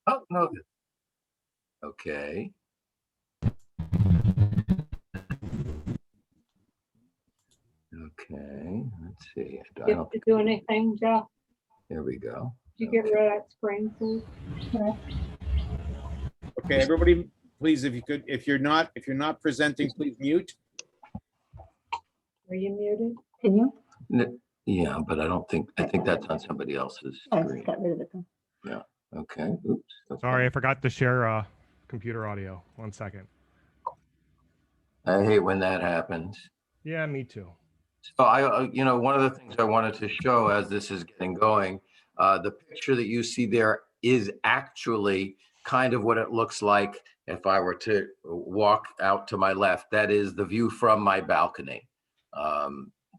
Oh, no. Okay. Okay. Let's see. I Did don't you do anything, Jeff? Here we go. Did you get rid of that screen, please? Okay, everybody, please, if you're not presenting, please mute. Are you muted? Can you? Yeah, but I think that's on somebody else's I screen. got rid of it. Yeah. Okay. Oops. Sorry, I forgot to share computer audio. 1 second. I hate when that happens. Yeah, me too. So one of the things I wanted to show as this is getting going, the picture that you see there is actually kind of what it looks like if I were to walk out to my left. That is the view from my balcony.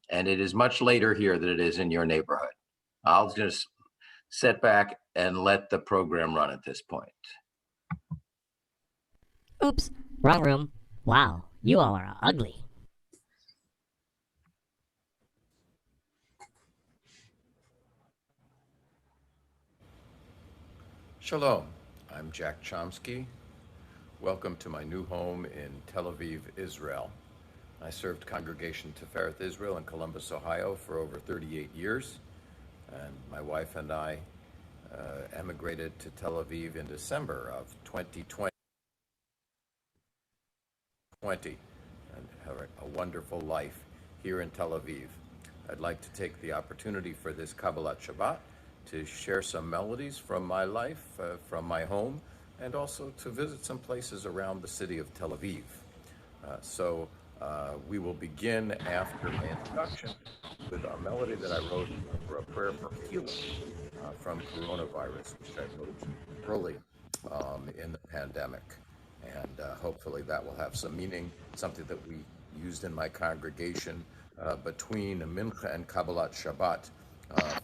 And it is much later here than it is in your neighborhood. I'll just sit back and let the program run at this point. Oops, wrong room. Wow, you all are ugly. Shalom, I'm Jack Chomsky. Welcome to my new home in Tel Aviv, Israel. I served Congregation Tifereth Israel in Columbus, Ohio for over 38 years, and my wife and I emigrated to Tel Aviv in December of 2020 and have a wonderful life here in Tel Aviv. I'd like to take the opportunity for this Kabbalat Shabbat to share some melodies from my life, from my home, and also to visit some places around the city of Tel Aviv. So we will begin after my introduction with a melody that I wrote for a prayer for healing from coronavirus, which I wrote early in the pandemic. And hopefully that will have some meaning, something that we used in my congregation between Mincha and Kabbalat Shabbat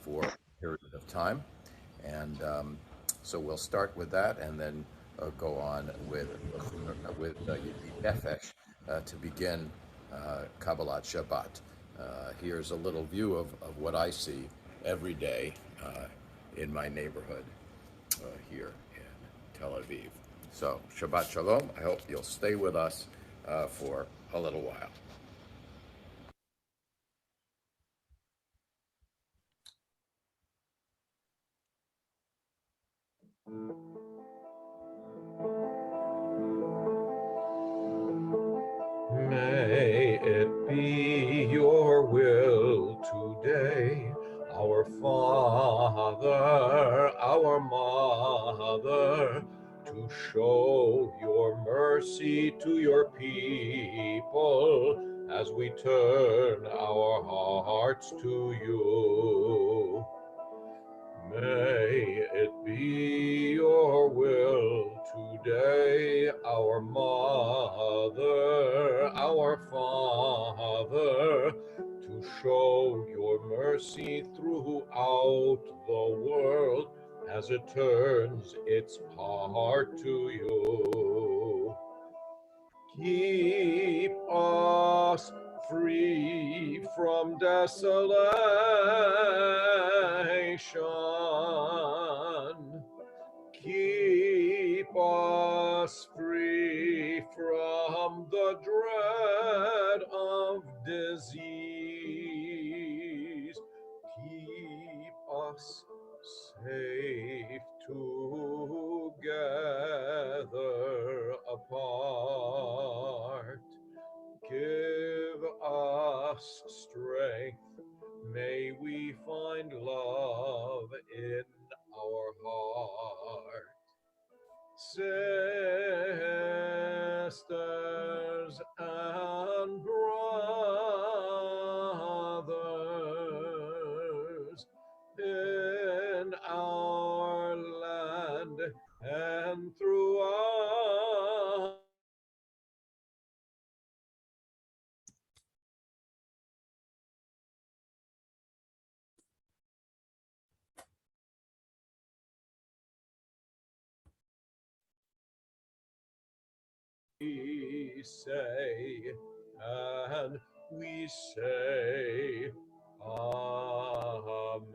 for a period of time. And so we'll start with that and then go on with Nefesh to begin Kabbalat Shabbat. Here's a little view of what I see every day in my neighborhood here in Tel Aviv. So Shabbat Shalom. I hope you'll stay with us for a little while. May it be your will today, our Father, our Mother, to show your mercy to your people as we turn our hearts to you. May it be your will today, our Mother, our Father, to show your mercy throughout the world as it turns its heart to you. Keep us free from desolation. Keep us free from the dread of disease. Keep us safe together apart. Give us strength. May we find love in our heart. Sisters and brothers in our land and throughout we say, and we say, Amen.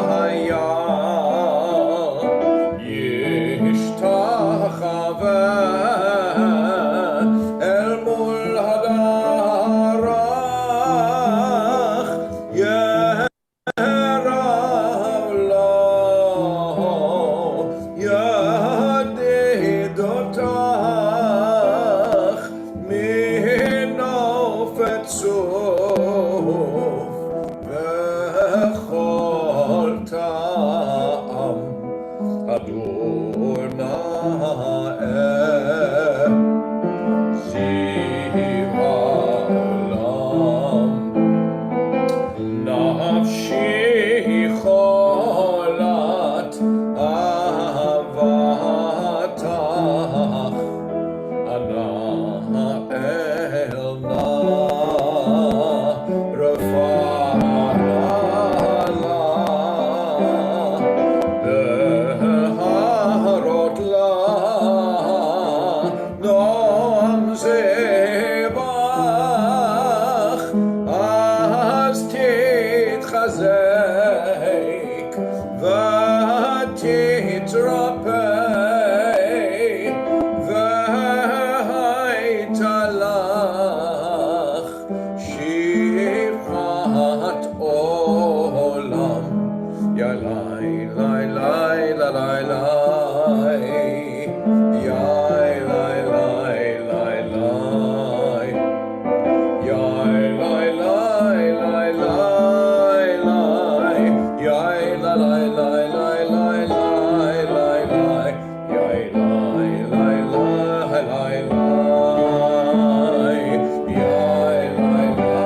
היה ישתחווה אל מול הדרך ירב לו ידיד אותך מנופת צוף וכל טעם הדור נאה זיו העולם נפשי חולת אהבתך אנא אל נא רפאנה לה להרות לה נועם זבח אז תתחזק ותתרפא והייתה לך שפעת עולם יא לי לי לי לי לי יא לי לי לי לי יאי לי לי לי לי יאי לי לי לי לי לי יאי לי לי לי לי יאי לי לי לי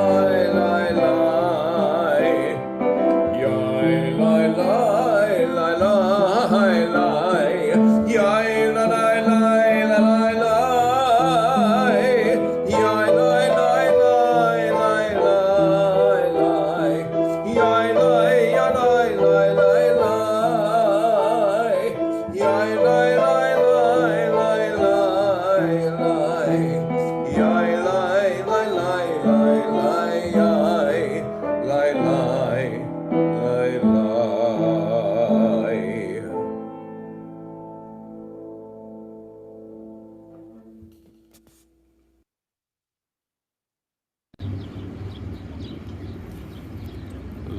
יאי לי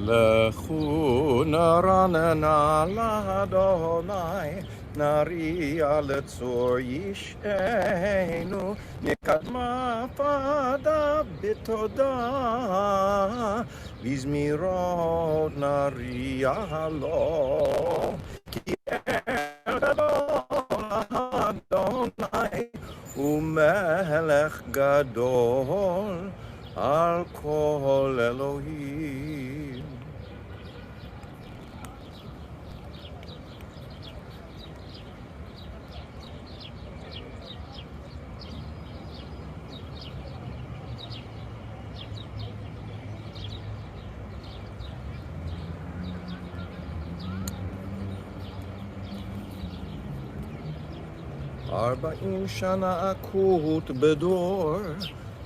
לכו נרננה לאדוני, נריע לצור אישנו, נקדמה פדה בתודה, בזמירות נריע לו, כי אל גדול אדוני, ומלך גדול על כל אלוהים. ארבעים שנה אקוט בדור,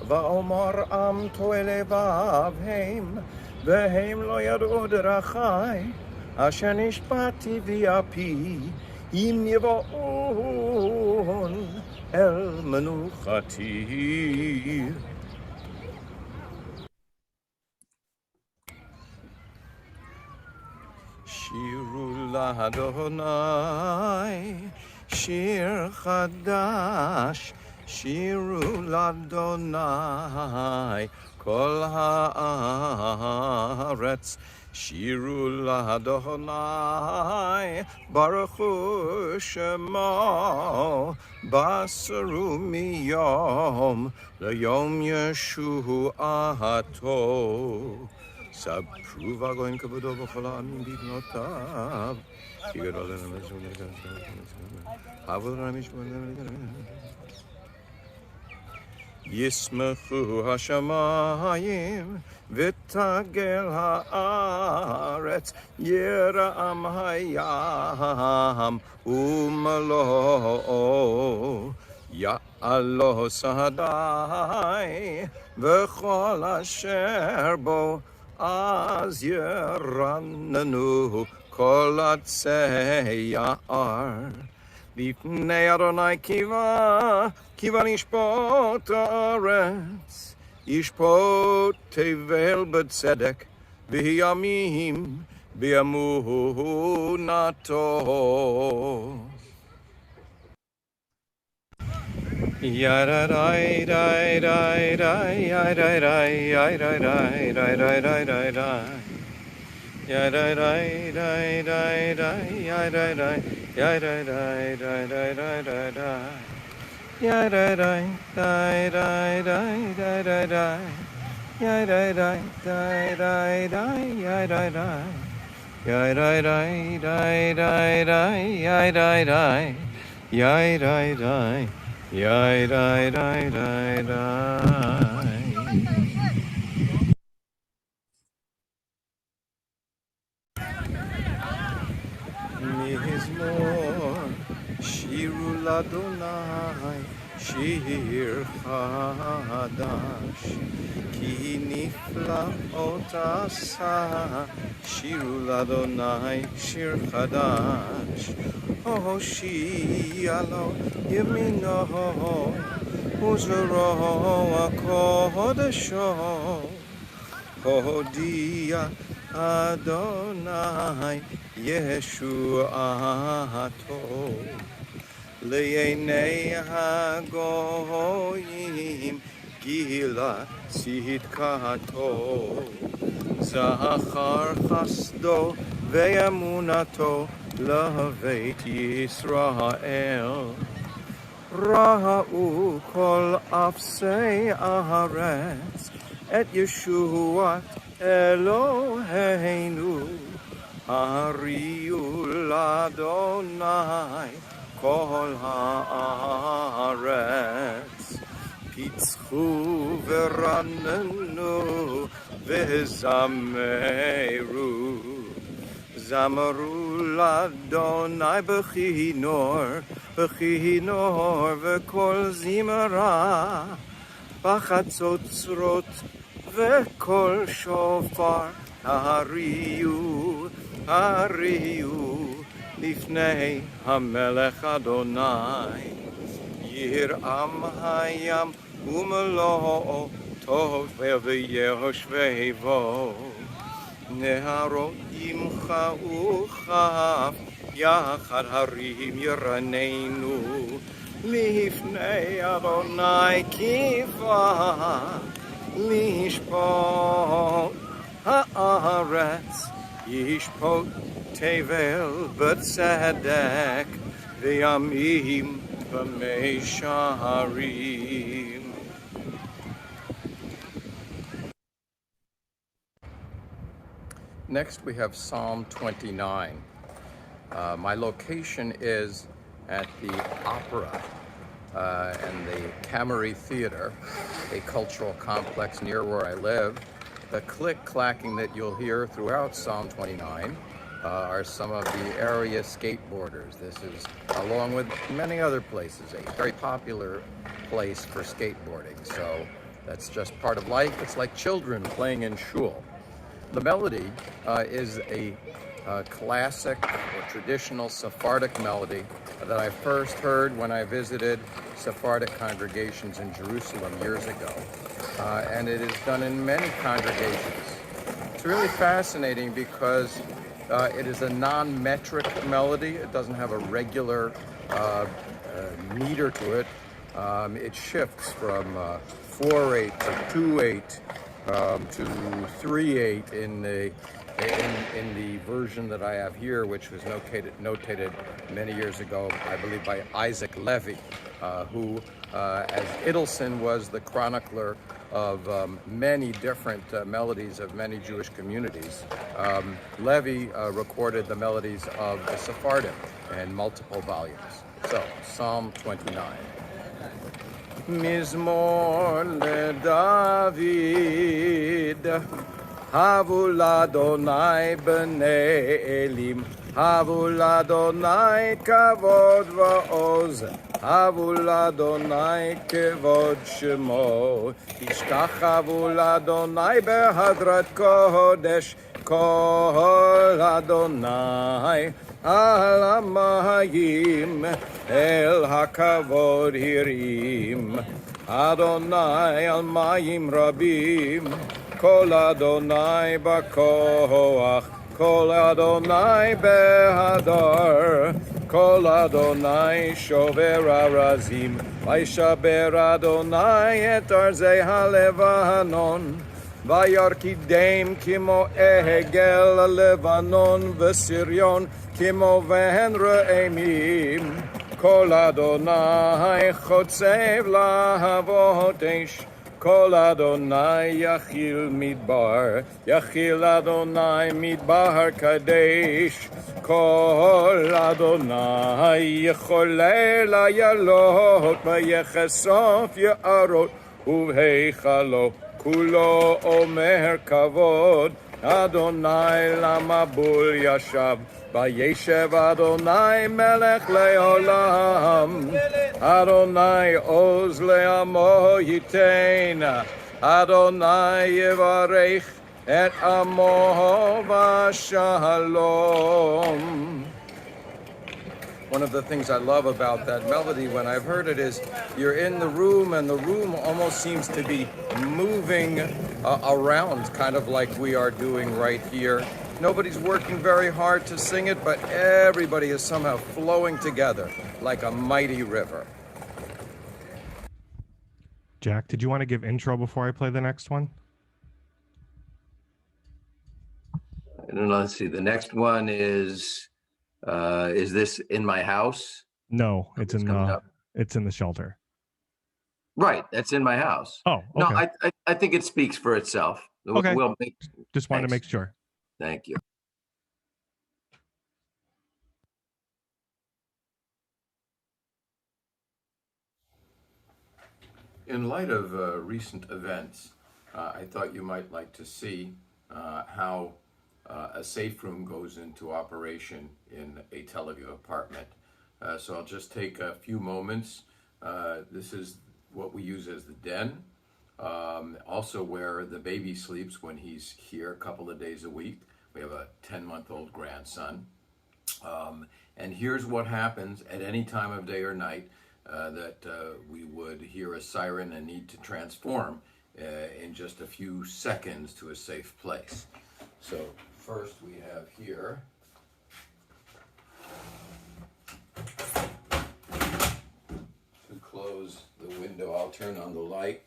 ואומר עם טועה לבב הם, והם לא ידעו דרכי, אשר נשבעתי ויפי, אם יבואון אל מנוחתי. שירו לאדוני שיר חדש, שירו לאדוני כל הארץ, שירו לאדוני ברכו שמו, בשרו מיום ליום ישועתו. ספרו והגויים כבודו בכל העמים בבנותיו, כי גדול ישמחו השמיים ותגל הארץ, ירעם הים ומלואו, יעלו שדי וכל אשר בו, אז ירננו כל עצי יער. לפני אדוני קיווה נשפוט הארץ, ישפוט תבל בצדק, בימים באמונתו. Yadai dai dai dai yadai dai yadai dai dai dai dai dai dai yadai dai dai dai dai yadai dai yadai dai dai dai dai dai dai yadai dai dai dai dai dai dai dai yadai dai dai dai dai yadai dai yadai dai dai dai dai yadai dai yadai dai Yai dai dai dai dai. Mizmor shiru ladonai shir chadash ki nifla otasa shiru ladonai shir chadash. Hoshialo yemino uzro akodesho hodia Adonai Yeshuato Le'enei hagoyim Gila Sidkato Zachar Chasdo Ve'emunato Lavet Yisrael Ra'u kol afsei aharetz Et Yeshuat Eloheinu Hariu l'Adonai Kol haaretz Pitzchu v'ranenu v'zameru Zamaru l'Adonai b'chinor v'kol zimara b'chatzotzrot v'kol shofar hariu lifnei hamelech Adonai yiram hayam umelo tov v'yehoshvevo Neharot imcha uchaf Yachad harim yiranenu Lifnei Adonai kiva Lishpot haaretz Yishpot tevel b'tzedek V'yamim v'meisharim. Next, we have Psalm 29. My location is at the Opera and the Camry Theater, a cultural complex near where I live. The click-clacking that you'll hear throughout Psalm 29 are some of the area skateboarders. This is, along with many other places, a very popular place for skateboarding. So that's just part of life. It's like children playing in shul. The melody is a classic or traditional Sephardic melody that I first heard when I visited Sephardic congregations in Jerusalem years ago. And it is done in many congregations. It's really fascinating because it is a non-metric melody. It doesn't have a regular meter to it. It shifts from 4/8 to 2/8 to 3/8 in the version that I have here, which was notated many years ago, I believe, by Isaac Levy, who, as Idelson was the chronicler of many different melodies of many Jewish communities. Levy recorded the melodies of the Sephardim in multiple volumes. So, Psalm 29. Mizmor LeDavid, Havu l'Adonai b'nei Elim, Havu l'Adonai kavod va'oz, Havu l'Adonai kevod shemo, Ishtachavu l'Adonai behadrat kodesh, Kol Adonai al hamayim, El hakavod hirim, Adonai al mayim rabim, Kol Adonai b'koach, Kol Adonai behadar, Kol Adonai shover arazim, Vaishaber Adonai et arzei halevanon, Vayarkidem kimo ehegel levanon v'siryon kimo vehen re'emim, Kol Adonai chotzev lahavot esh, Kol Adonai yachil midbar, yachil Adonai midbar kadesh, Kol Adonai yecholei layalot vayechesof ya'arot uvheichalo, Kulo omer kavod, Adonai lamabul yashav, Vayeshev Adonai melech leolam, Adonai oz le'amo yitein, Adonai yevarech et amo v'shalom. One of the things I love about that melody when I've heard it is you're in the room and the room almost seems to be moving around, kind of like we are doing right here. Nobody's working very hard to sing it, but everybody is somehow flowing together like a mighty river. Jack, did you want to give intro before I play the next one? I don't know, let's see, the next one is this In My House? No, it's in coming the up. it's in the shelter. Right, that's In My House. Oh, No, okay. I think it speaks for itself. Okay. We'll make, Just wanted to thanks. make sure. thank you. In light of recent events, I thought you might like to see how a safe room goes into operation in a Tel Aviv apartment. So I'll just take a few moments. This is what we use as the den, also where the baby sleeps when he's here a couple of days a week. We have a 10-month-old grandson. And here's what happens at any time of day or night that we would hear a siren and need to transform in just a few seconds to a safe place. So first we have here to close the window. I'll turn on the light,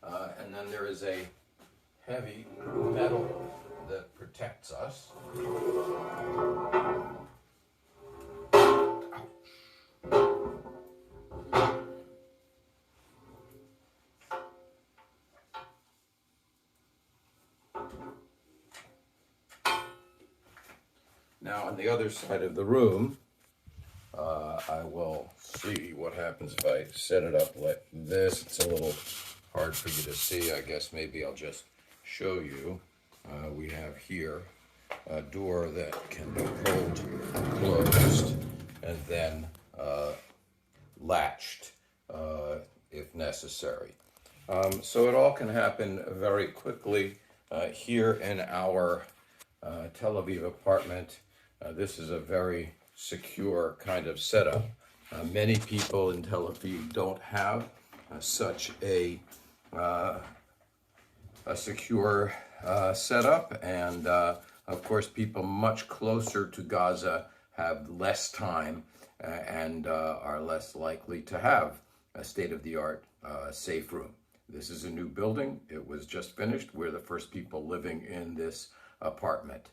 and then there is a heavy metal that protects us. Now on the other side of the room, I will see what happens if I set it up like this. It's a little hard for you to see. I guess maybe I'll just show you. We have here a door that can be pulled closed and then latched if necessary. So it all can happen very quickly here in our Tel Aviv apartment. This is a very secure kind of setup. Many people in Tel Aviv don't have such a secure setup, and of course people much closer to Gaza have less time and are less likely to have a state-of-the-art safe room. This is a new building. It was just finished. We're the first people living in this apartment.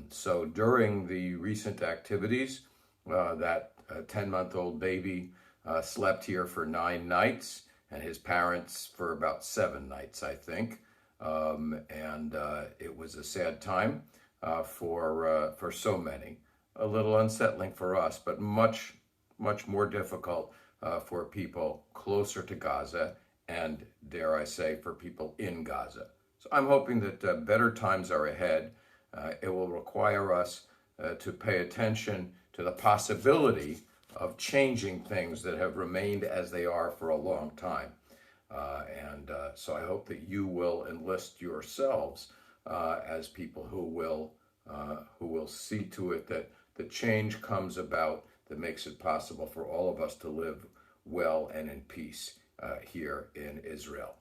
So during the recent activities, that 10-month-old baby slept here for 9 nights, and his parents for about 7 nights, I think. And it was a sad time for so many. A little unsettling for us, but much more difficult for people closer to Gaza, and dare I say, for people in Gaza. So I'm hoping that better times are ahead. It will require us to pay attention to the possibility of changing things that have remained as they are for a long time. So I hope that you will enlist yourselves as people who will see to it that the change comes about that makes it possible for all of us to live well and in peace here in Israel.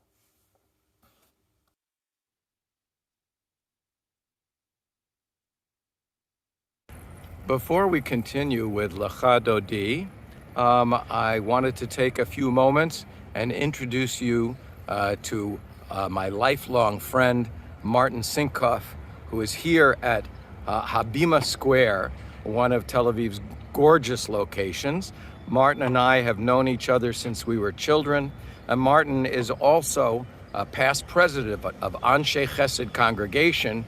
Before we continue with Lecha Dodi, I wanted to take a few moments and introduce you to my lifelong friend, Martin Sinkoff, who is here at Habima Square, one of Tel Aviv's gorgeous locations. Martin and I have known each other since we were children, and Martin is also a past president of Anshe Chesed congregation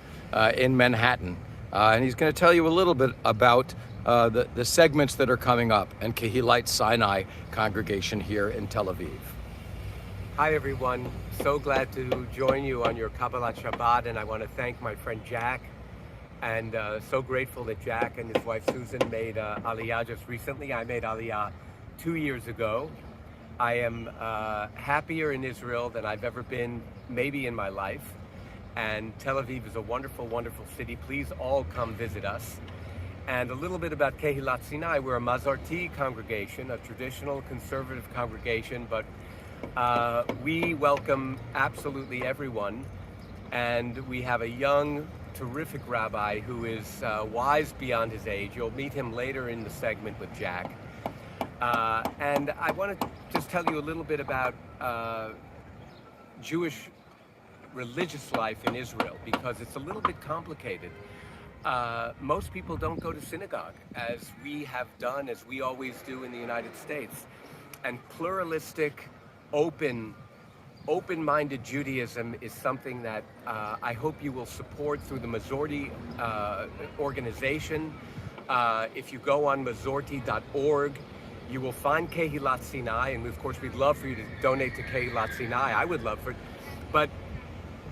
in Manhattan. And he's going to tell you a little bit about the segments that are coming up and Kehilat Sinai congregation here in Tel Aviv. Hi everyone, so glad to join you on your Kabbalat Shabbat, and I want to thank my friend Jack, and so grateful that Jack and his wife Susan made Aliyah just recently. I made Aliyah 2 years ago. I am happier in Israel than I've ever been maybe in my life. And Tel Aviv is a wonderful, wonderful city. Please all come visit us. And a little bit about Kehilat Sinai. We're a Mazarti congregation, a traditional conservative congregation, but we welcome absolutely everyone. And we have a young, terrific rabbi who is wise beyond his age. You'll meet him later in the segment with Jack. And I want to just tell you a little bit about Jewish religious life in Israel, because it's a little bit complicated. Most people don't go to synagogue as we have done, as we always do in the United States. And pluralistic, open-minded Judaism is something that I hope you will support through the Mazorti organization. If you go on mazorti.org, you will find Kehilat Sinai, and of course we'd love for you to donate to Kehilat Sinai. I would love for it. But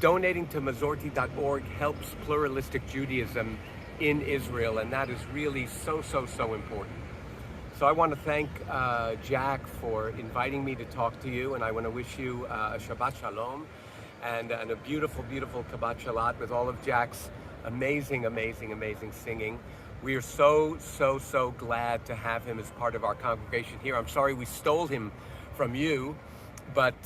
donating to mazorti.org helps pluralistic Judaism in Israel, and that is really so important. So I want to thank Jack for inviting me to talk to you, and I want to wish you a Shabbat Shalom and a beautiful, beautiful Kabbalat Shabbat with all of Jack's amazing singing. We are so glad to have him as part of our congregation here. I'm sorry we stole him from you, but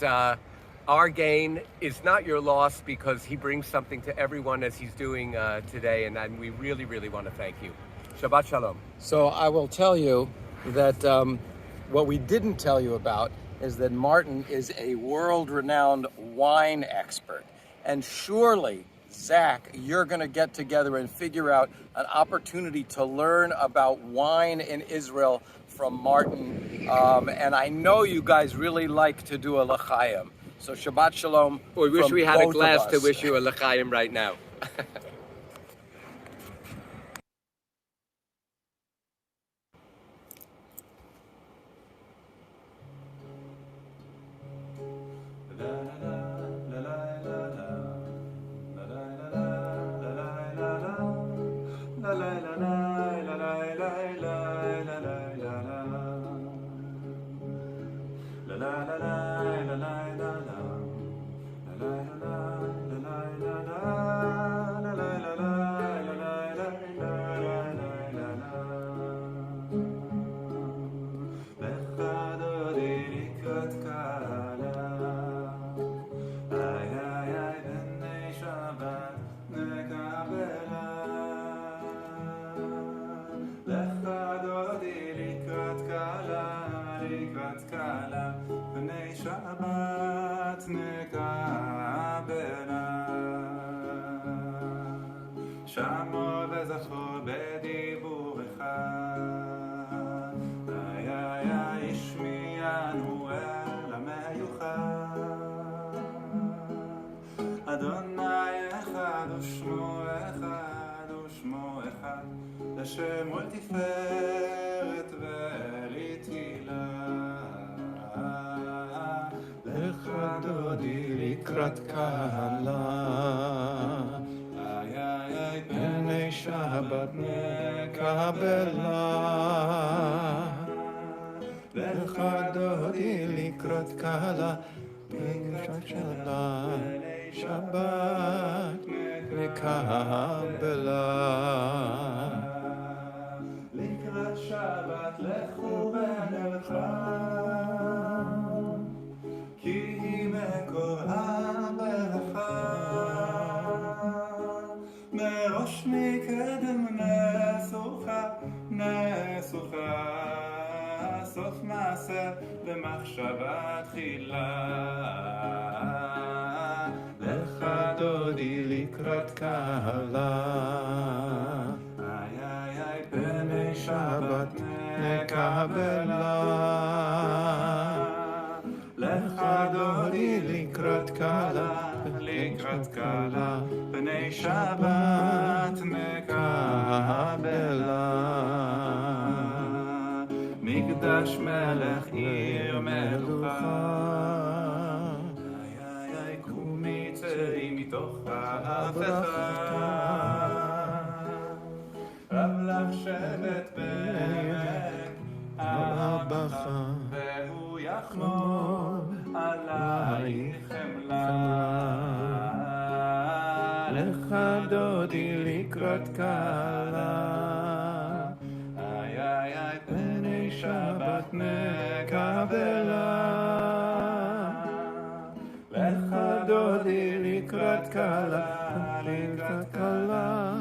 our gain is not your loss, because he brings something to everyone as he's doing today, and we really want to thank you. Shabbat Shalom. So I will tell you that what we didn't tell you about is that Martin is a world-renowned wine expert. And surely, Zach, you're going to get together and figure out an opportunity to learn about wine in Israel from Martin. And I know you guys really like to do a l'chaim. So Shabbat Shalom. We wish we had a glass to us. wish you a l'chaim right now. השם ולתפארת ולתהילה לך דודי לקראת כלה. פני שבת נקבלה. לך דודי לקראת כלה. לקראת שלה. שבת נקבלה. לקראת שבת לכו ונלכה, כי היא מקור הברכה. מראש מקדם נסוכה, סוף מעשה במחשבה תחילה. לך דודי לקראת כלה. פני שבת נקבלה. לך דודי לקראת כלה. לקראת כלה. פני שבת נקבלה. מקדש מלך עיר מלוכה. קומי צאי מתוך ההבטחה. רב לך שבט בעמק הבכה, והוא יחמור עלייך חמלה. לך דודי לקראת כלה. פני שבת נקבלה. לך דודי לקראת כלה. לקראת כלה.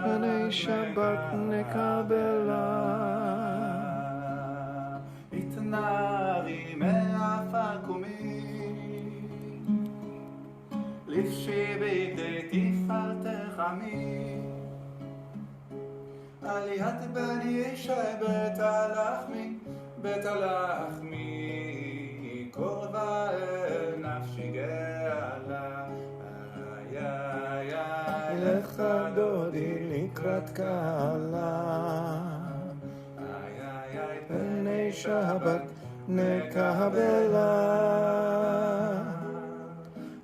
פני שבת נקבלה. התנערי מעפר קומי, לבשי בידי תפארתך עמי. עליית בן ישי בית הלחמי, קורבה אל נפשי גאלה. לך דודי לקראת כלה. פני שבת נקבלה.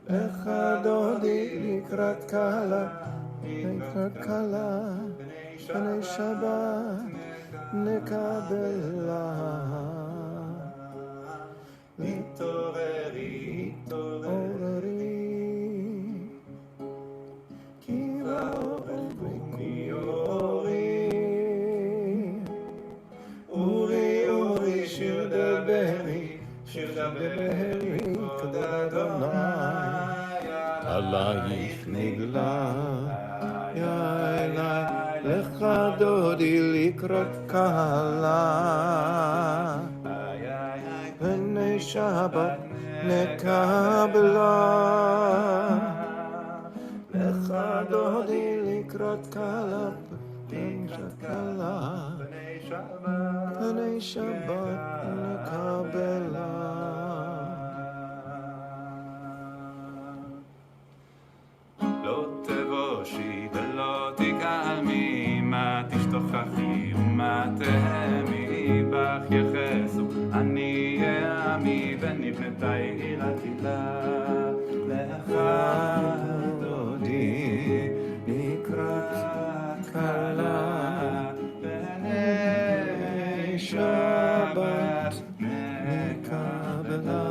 לך דודי לקראת כלה. לקראת כלה. פני שבת נקבלה. התעוררי, התעוררי, כי באורי אורי. אורי אורי שיר דברי, שיר דברי, כבוד אדוני. עלייך נגלה. לך דודי לקראת כלה. פני שבת נקבלה. לך דודי לקראת כלה. לקראת כלה. פני שבת נקבלה. לא תבושי ולא תקעמי, מה תשתוכחי ומה תהמי, בך יחסו אני אעמי, ונבנתה עיר עתידה. לך דודי לקראת כלה. פני שבת נקבלה.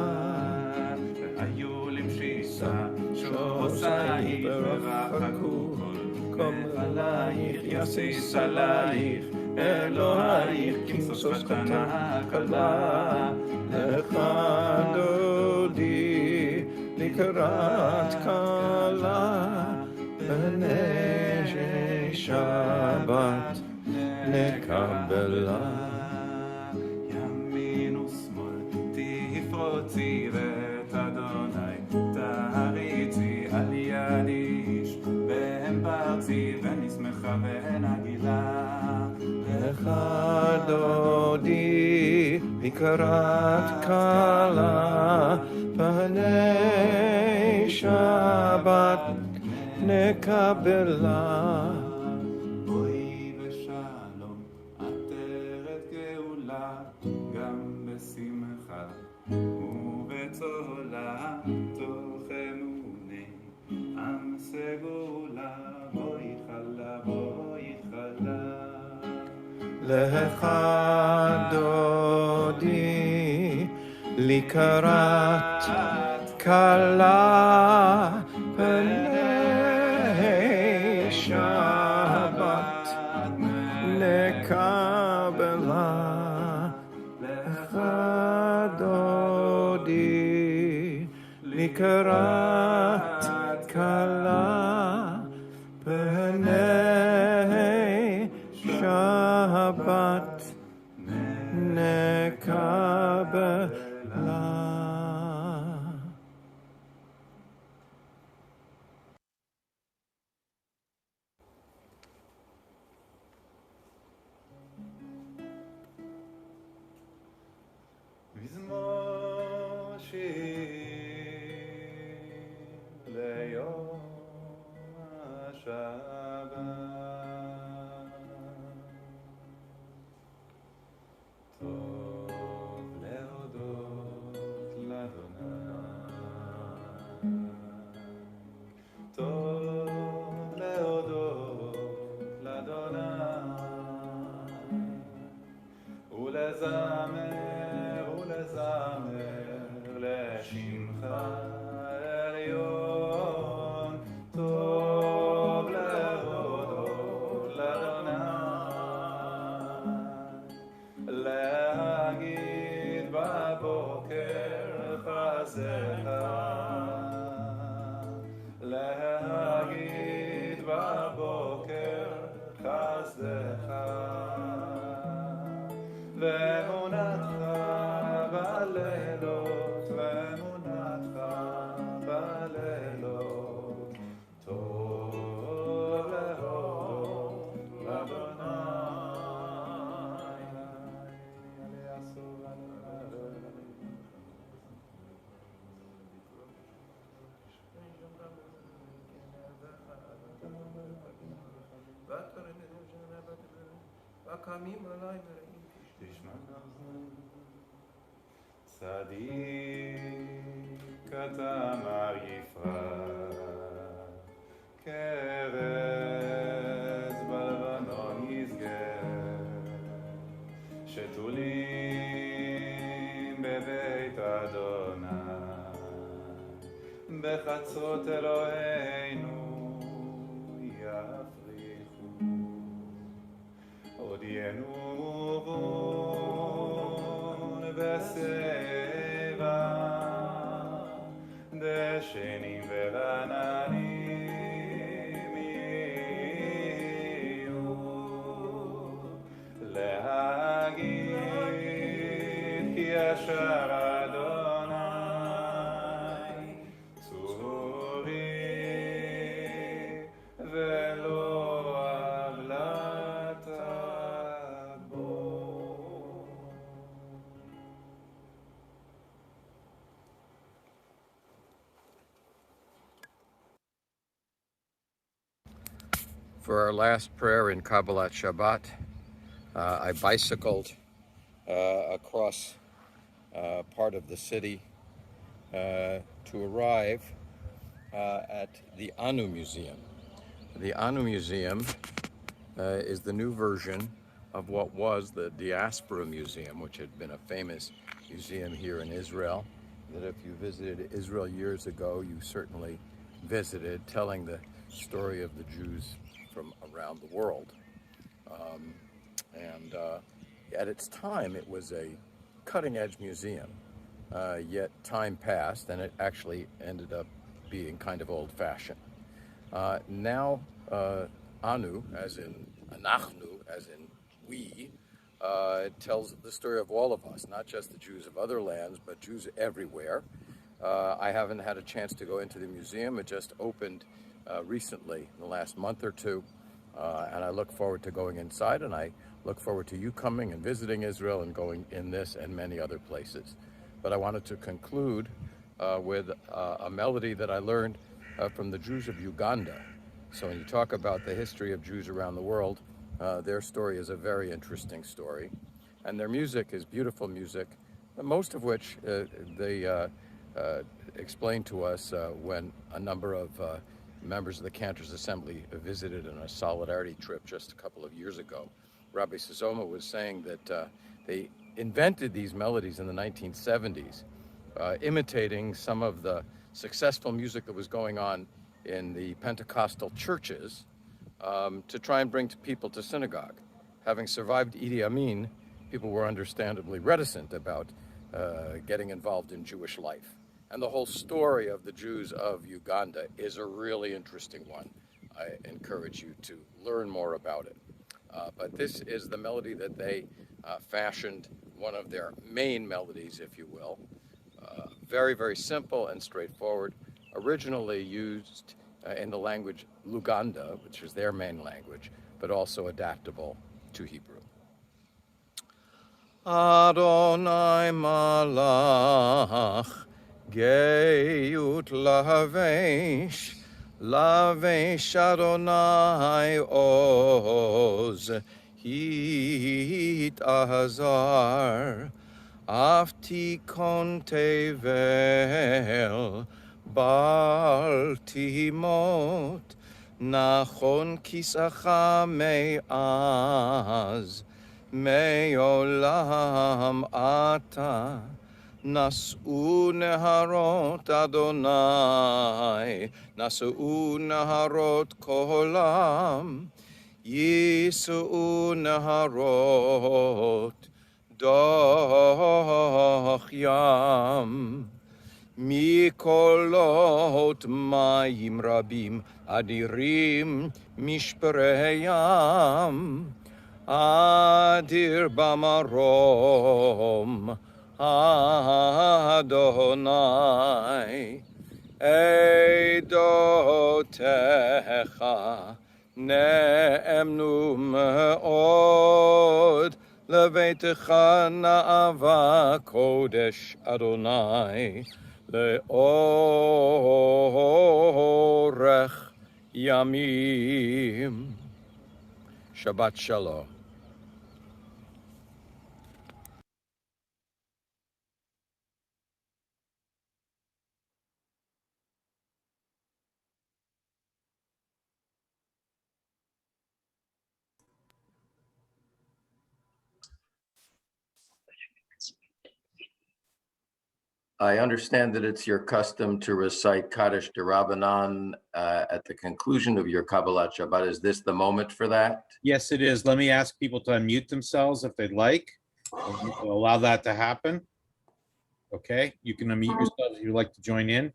והיו למשיסה שורסייך ורחקו כל עלייך, יסיס עלייך אלוהייך, כמסוס קטנה קלה. לך דודי לקראת כלה. פני שבת נקבלה. ימין ושמאל תפרוצי ואת אדוני תריצי, על יד איש בהם פרצי ונשמחה ונגילה. לך דודי לקראת כלה. פני שבת נקבלה. בואי ושלום עטרת גאולה, גם בשמחה ובצהלה. לך דודי לקראת כלה פני שבת נקבלה לך דודי לקראת כלה פני שבת נקבלה. מזמור שיר ליום השבת, טוב להודות לאדוני, טוב להודות לאדוני ולזמר לשמך עליון, טוב להודות לאדוני, להגיד בבוקר חסדך, להגיד בבוקר חסדך, ואמונתך בלילות, ואמונתך בלילות, טוב להודות לאדוני. וקמים עלי מרעים תשמע צדיק אתה מר יפרח, כרז בלבנון יסגר, שתולים בבית אדוני, בחצרות אלוהינו יפריחו, עוד ינובון בשיבה, דשנים ורעננים יהיו, להגיד כי ישר אדוני צורי ולא עוולת בו. For our last prayer in Kabbalat Shabbat, I bicycled across part of the city to arrive at the Anu Museum. The Anu Museum is the new version of what was the Diaspora Museum, which had been a famous museum here in Israel, that if you visited Israel years ago, you certainly visited, telling the story of the Jews from around the world. At its time, it was a cutting-edge museum, yet time passed and it actually ended up being kind of old-fashioned. Now, Anu, as in Anachnu, as in we, tells the story of all of us, not just the Jews of other lands, but Jews everywhere. I haven't had a chance to go into the museum. It just opened recently, in the last month or two, and I look forward to going inside, and I look forward to you coming and visiting Israel and going in this and many other places. But I wanted to conclude with a melody that I learned from the Jews of Uganda. So when you talk about the history of Jews around the world, their story is a very interesting story. And their music is beautiful music, most of which they explained to us when a number of members of the Cantors Assembly visited on a solidarity trip just a couple of years ago. Rabbi Sazoma was saying that they invented these melodies in the 1970s, imitating some of the successful music that was going on in the Pentecostal churches, to try and bring people to synagogue. Having survived Idi Amin, people were understandably reticent about getting involved in Jewish life. And the whole story of the Jews of Uganda is a really interesting one. I encourage you to learn more about it. But this is the melody that they fashioned, one of their main melodies, if you will. Very, very simple and straightforward. Originally used in the language Luganda, which is their main language, but also adaptable to Hebrew. Adonai Malach, Geut Lavesh, Lavesh Adonai Oz, Hit Azar, Aftikon Tevel, Bal Timot, Nachon Kisacha Me'az, Me'olam Ata, Nas'u Neharot Adonai, Nas'u Neharot Kolam, Yis'u Neharot Doch Yam. Mikolot mayim rabim adirim mishpereyam adir bamarom Adonai eidotecha ne'emnu me'od levetecha na'ava kodesh Adonai Le'orech Yamim. Shabbat Shalom. I understand that it's your custom to recite Kaddish D'Rabbanan at the conclusion of your Kabbalat Shabbat. Is this the moment for that? Yes, it is. Let me ask people to unmute themselves if they'd like. We'll allow that to happen. Okay, you can unmute yourself if you'd like to join in.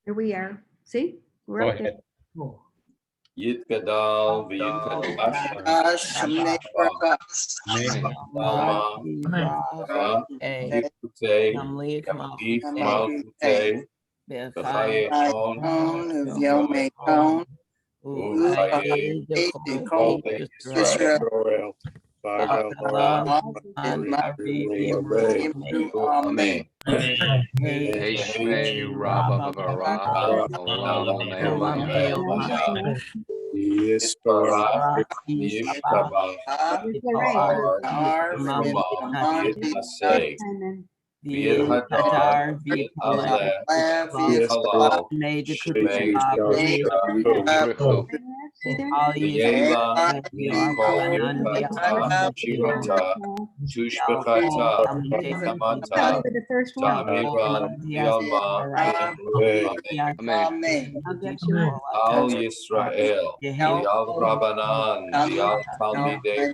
Here we are. See? We're Go up there. ahead. Yitgadal v'yitgadash Yifutei If Malkutei B'chayechon U'chayei Kol Beit Yisrael Amen. Teshmei Rabba Vavara Olam Ne'olam Yisparach Yishtabach Yitnaseh V'yidhadar V'yid'aleh V'yid'halal Shemei Yisrael V'yelam V'yikol B'chata Shivata Tushbechata Tamata Tamiran Yalma Amen. Al Yisrael V'yal Rabbanan V'yal Talmidei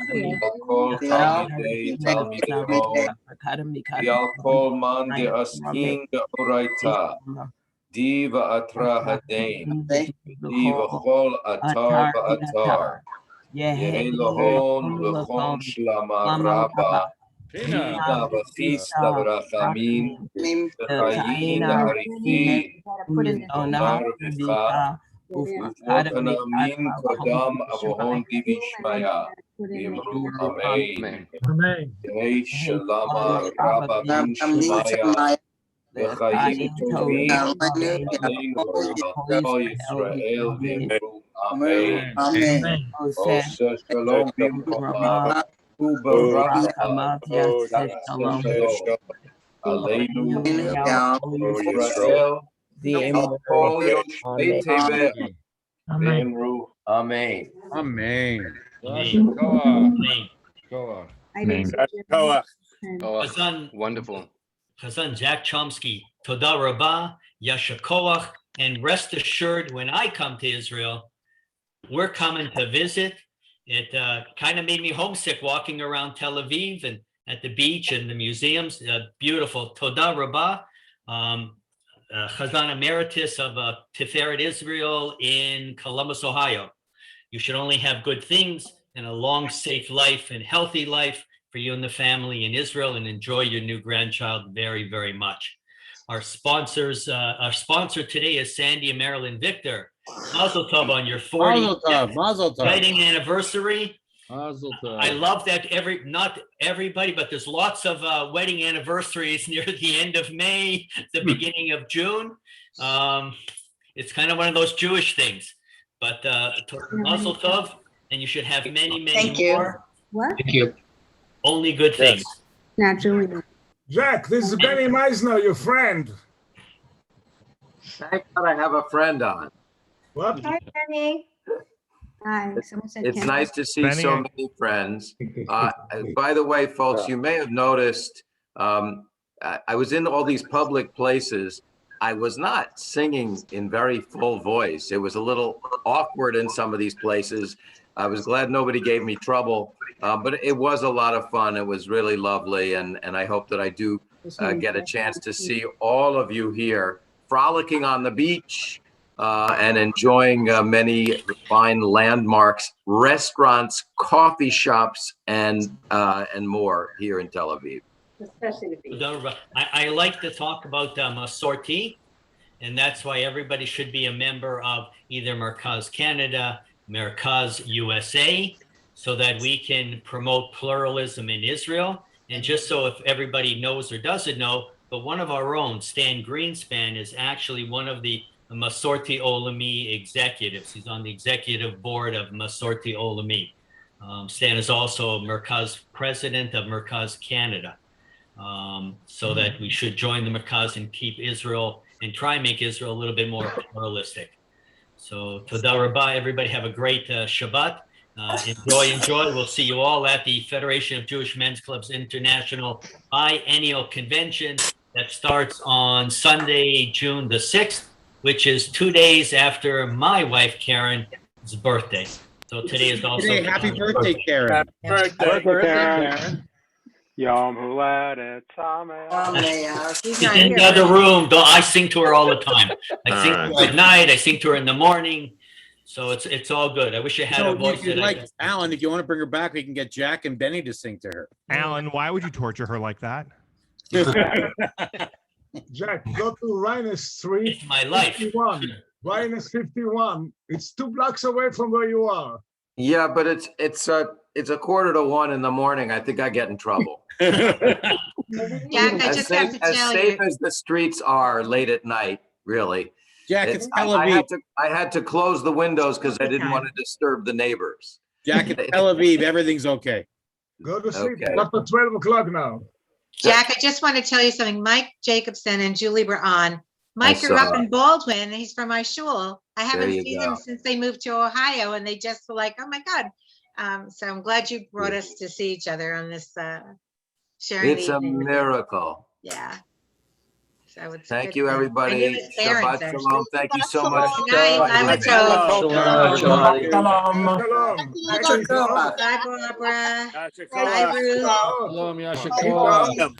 V'yal Kol Talmidei Talmidei V'yal Kol Man De'askin De'oraita Diva Atra Hadain Diva Chol Atar V'atar Yehi Lahon L'chon Shlama Rabba Pina V'chista V'rachamin V'chayin Ha'arifin V'omar V'cha Ufukana Min Kodam Avohon Divi Shmaya V'imru Amen Yehi Shalama Rabba Min Shmaya V'chayim Tovim Aleinu V'chol Yisrael V'imru Amen. Osa Shalom V'chama U'baracha Aleinu Yisrael Amen. Amen. I didn't. Hazzan, Wonderful. Hazzan Jack Chomsky, Toda Rabbah, Yasher Koach, and rest assured, when I come to Israel, we're coming to visit. It kind of made me homesick walking around Tel Aviv and at the beach and the museums. Beautiful. Toda Rabbah, Chazan Emeritus of Tiferet Israel in Columbus, Ohio. You should only have good things and a long, safe life and healthy life for you and the family in Israel, and enjoy your new grandchild very, very much. Our sponsor today is Sandy and Marilyn Victor. Mazel tov on your 40th wedding anniversary. I love that not everybody, but there's lots of wedding anniversaries near the end of May, the beginning of June. It's kind of one of those Jewish things, but Mazel tov, and you should have many, many more. What? Thank you. Only good things. Naturally. Jack, this is Benny Meisner, your friend. Thank God I have a friend on. What? Hi, Penny. Hi. Someone said It's Ken. nice to see Benny, so many friends. By the way, folks, you may have noticed, I was in all these public places. I was not singing in very full voice. It was a little awkward in some of these places. I was glad nobody gave me trouble, but it was a lot of fun. It was really lovely, and I hope that I do get a chance to see all of you here frolicking on the beach and enjoying many fine landmarks, restaurants, coffee shops, and more here in Tel Aviv. Especially the beach. I like to talk about Masorti, and that's why everybody should be a member of either Merkaz Canada, Merkaz USA, so that we can promote pluralism in Israel. And just so if everybody knows or doesn't know, but one of our own, Stan Greenspan, is actually one of the Masorti Olami executives. He's on the executive board of Masorti Olami. Stan is also Merkaz president of Merkaz Canada. So that we should join the Merkaz and keep Israel and try and make Israel a little bit more pluralistic. So Toda Rabbah, everybody have a great Shabbat. Enjoy. We'll see you all at the Federation of Jewish Men's Clubs International Biennial Convention that starts on Sunday, June the 6th, which is 2 days after my wife Karen's birthday. So today is also Happy birthday, Karen. Happy birthday, Karen. Yom Huledet She's in the other room. I sing to her all the time. I sing to her at night. I sing to her in the morning. So it's all good. I wish I had a voice. If you'd like, Alan, if you want to bring her back, we can get Jack and Benny to sing to her. Alan, why would you torture her like that? Jack, go to Reines Street. It's my life. 51. Reines 51. It's 2 blocks away from where you are. Yeah, but it's a 1:45 in the morning. I think I get in trouble. Jack, I just have to tell as safe as the streets are late at night, really. Jack, it's Tel Aviv. I had to close the windows because I didn't want to disturb the neighbors. Jack, it's Tel Aviv. Everything's okay. Go to sleep. Okay. It's after 12 o'clock now. Jack, I just want to tell you something. Mike Jacobson and Julie were on. Mike grew up in Baldwin. He's from my shul. I haven't seen him since they moved to Ohio, and they just were like, oh my God. So I'm glad you brought us to see each other on this sharing. It's a miracle. Yeah. So it's Thank you, everybody. Shabbat shalom. Thank you so much. Good night. Shalom. Shalom. Bye, Barbara. Bye, Ruth. Shalom.